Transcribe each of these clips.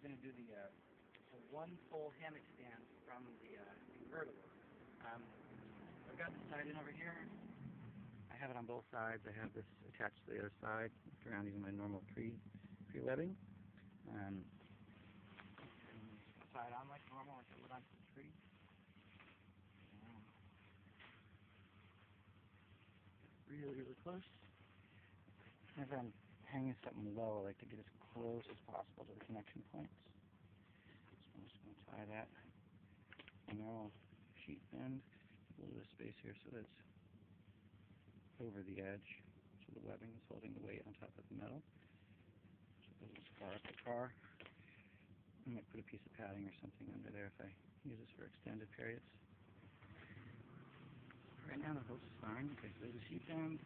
going to do the one pole hammock stand from the convertible. I've got the side in over here. I have it on both sides. I have this attached to the other side, around using my normal pre-webbing. Side on like normal, like I would onto the tree. Really, really close. Whenever I'm hanging something low, I like to get as close as possible to the connection points. So I'm just going to tie that a normal sheet bend, a little bit of space here so that it's over the edge, so the webbing is holding the weight on top of the metal. So it doesn't scar up the car. I might put a piece of padding or something under there if I use this for extended periods. Right now the hose is fine because there's a sheet bend.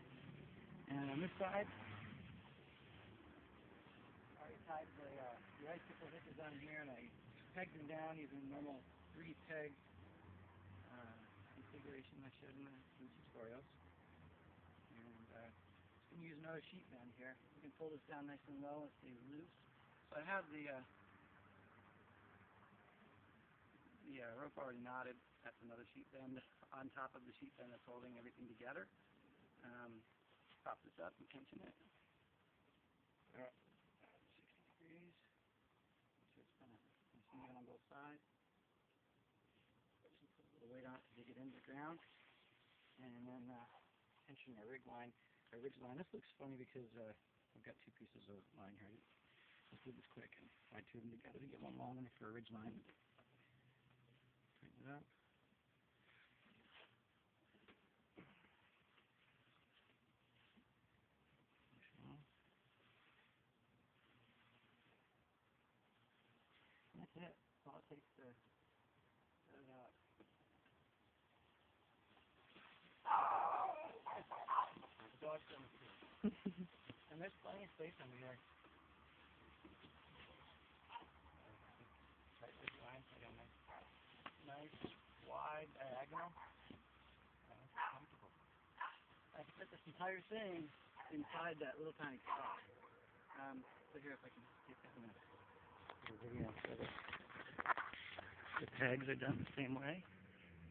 And on this side, I already tied the icicle hitches on here, and I pegged them down using normal 3-peg configuration I showed in the tutorials. And just going to use another sheet bend here. You can pull this down nice and low and stay loose. So I have the rope already knotted. That's another sheet bend on top of the sheet bend that's holding everything together. Pop this up and tension it. 60 degrees. So it's kind of nice on both sides. Just put a little weight on it to dig it into the ground. And then tension my ridge line. This looks funny because I've got two pieces of line here. Let's do this quick and tie two of them together to get one long one for a ridge line. Tighten it up. And that's it. That's all it takes to set it up. The dog's coming through. And there's plenty of space under here. Tight ridge line. I got a nice wide diagonal. That's comfortable. I can fit this entire thing inside that little tiny spot. So here, if I can get that in a video. So the pegs are done the same way.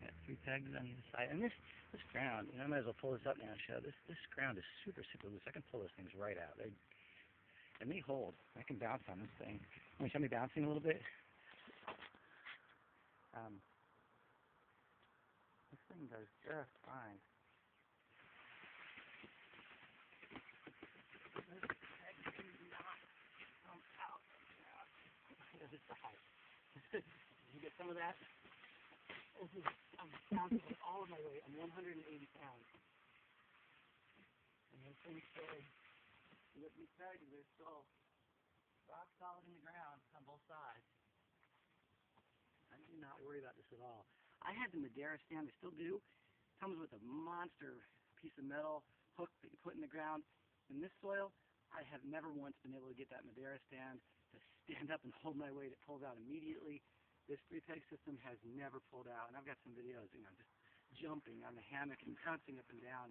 Got 3 pegs on either side. And this ground, I might as well pull this up now and show. This ground is super, super loose. I can pull those things right out. And they hold. I can bounce on this thing. Want to show me bouncing a little bit? This thing does just fine. This peg do not come out. The other side. Did you get some of that? I'm bouncing with all of my weight. I'm 180 pounds. And those things stay. Look, these pegs, they're still rock solid in the ground on both sides. I do not worry about this at all. I had the Madeira stand, I still do. It comes with a monster piece of metal hook that you put in the ground. In this soil, I have never once been able to get that Madeira stand to stand up and hold my weight. It pulls out immediately. This 3-peg system has never pulled out, and I've got some videos, just jumping on the hammock and bouncing up and down.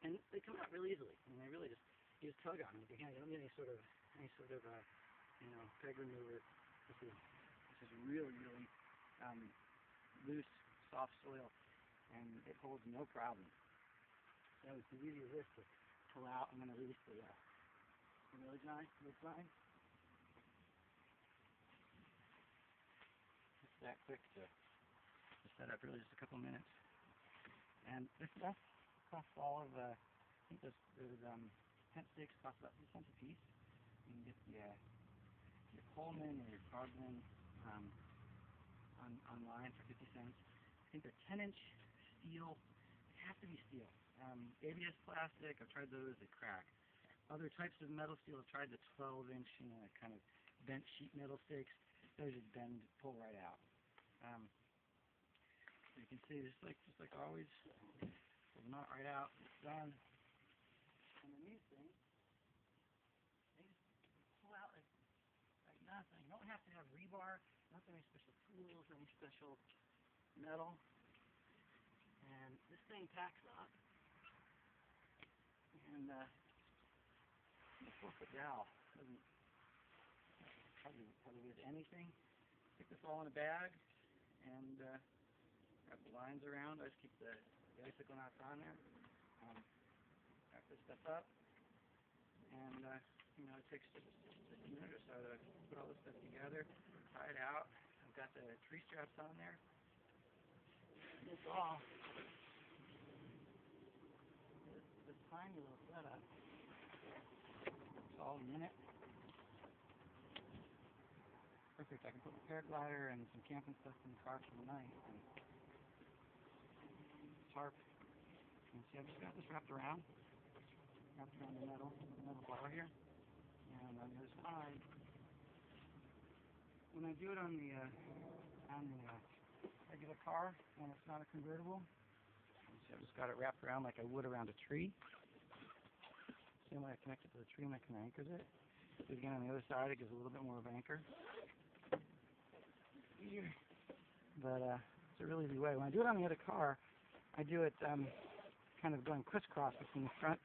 And they come out really easily. I mean, they really you just tug on them with your hand. You don't need any sort of peg remover. This is really, really loose, soft soil, and it holds no problem. So it's the beauty of this to pull out. I'm going to release the ridge line. It's that quick to set up, really just a couple minutes. And this stuff costs all of, I think those tent stakes cost about 2 cents a piece. You can get your Coleman or your Carbon online for 50 cents. I think they're 10-inch steel. They have to be steel. ABS plastic, I've tried those, they crack. Other types of metal steel, I've tried the 12-inch, kind of bent sheet metal stakes. Those just bend, pull right out. So you can see, just like always, pull the knot right out, it's done. And then these things, they just pull out like nothing. You don't have to have rebar, not any special tools, any special metal. And this thing packs up. And the 4-foot dowel doesn't probably with anything. Stick this all in a bag and wrap the lines around. I just keep the icicle knots on there. Wrap this stuff up, and it takes just a minute or so to put all this stuff together, tie it out. I've got the tree straps on there. That's all. This tiny little setup. It's all in a minute. Perfect. I can put my paraglider and some camping stuff in the car for the night. And tarp. And see, I've just got this wrapped around the metal bar here. And on the other side, when I do it on the regular car, when it's not a convertible, see, I've just got it wrapped around like I would around a tree. Same way I connect it to the tree and I can anchor it. So again, on the other side, it gives a little bit more of anchor. Here. But it's a really easy way. When I do it on the other car, I do it kind of going crisscross between the front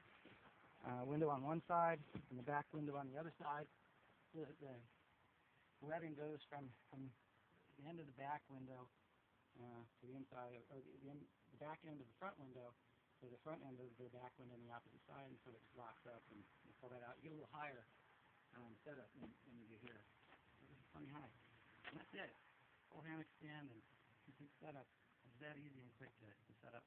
window on one side and the back window on the other side. The webbing goes from the end of the back window to the inside, or the back end of the front window to the front end of the back window on the opposite side, and so it locks up and you pull that out. You get a little higher setup than you do here. So this is plenty high. And that's it. Full hammock stand and complete setup. It's that easy and quick to set up.